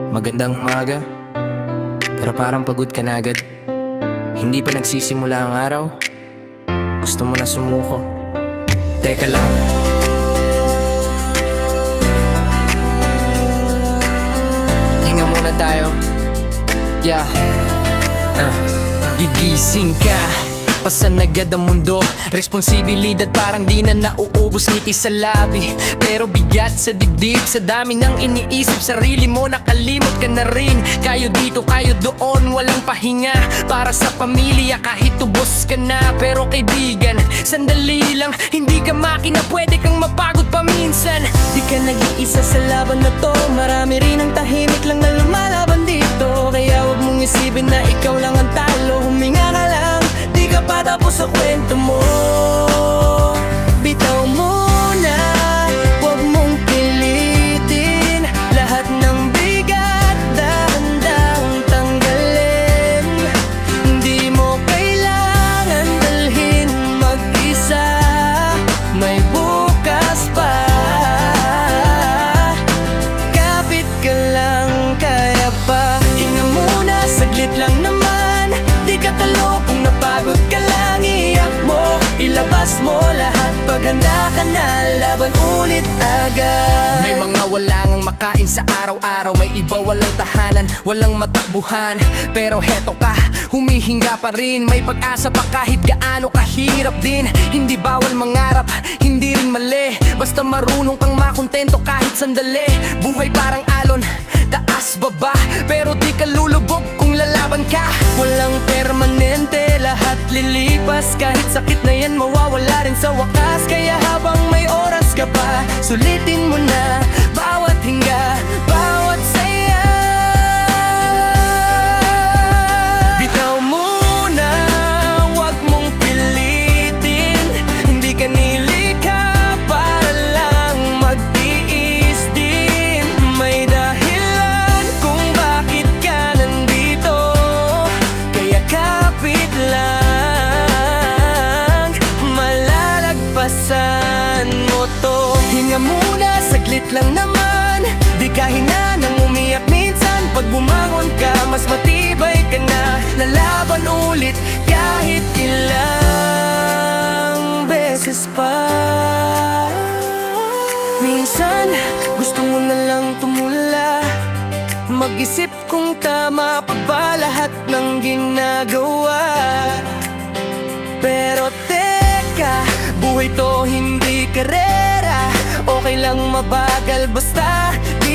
Magandang umaga, pero parang pagod ka na agad. Hindi pa nagsisimula ang araw, gusto mo na sumuko. Teka lang, hinga muna tayo. Yeah. Gigising ka, pasan agad ang mundo. Responsibilidad parang di na nauubos, ngiti sa labi, pero bigat sa dibdib. Sa dami ng iniisip, sarili mo nakalimot ka na rin. Kayo dito, kayo doon, walang pahinga para sa pamilya kahit tubos ka na. Pero kaibigan, sandali lang, hindi ka makina, pwede kang mapagod paminsan. Di ka nag-iisa sa laban na to, marami rin ang tahimik lang na lumalaban dito. Kaya wag mong isipin na ikaw lang ang talo, huminga ka lang, di ka pa tapos sa kwento mo. Bitaw muna, huwag mong pilitin, lahat ng bigat dahan-dahang tanggalin. Hindi mo kailangan dalhin mag-isa, may bukas pa. Kapit ka lang, kaya pa. Hinga muna, saglit lang naman, di ka talo kung napagod ka lang. Iyak mo, ilabas mo lahat, paghanda ka na, laban ulit agad. May mga walang makain sa araw-araw, may iba walang tahanan, walang matakbuhan. Pero heto ka, humihinga pa rin, may pag-asa pa kahit gaano kahirap din. Hindi bawal mangarap, hindi rin mali, basta marunong kang makontento kahit sandali. Buhay parang alon, taas baba, pero di ka lulubog kung lalaban ka. Walang permanente, lahat lilipas, kahit sakit na yan mawawala rin sa wakas. Kaya habang may oras ka pa, sulitin mo na bawat hinga, bawat saya. Bitaw muna, wag mong pilitin, hindi ka nilikha para lang magtiis din. May dahilan kung bakit ka nandito, kaya kapit lang, malalagpasan mo to. Hinga muna, saglit lang naman, di ka hinanang umiyak minsan. Pag bumangon ka, mas matibay ka na, lalaban ulit kahit ilang beses pa. Minsan, gusto mo na lang tumula, mag-isip kung tama pa ba lahat ng ginagawa. Pero teka, buhay to hindi karera, okay lang mabagal basta di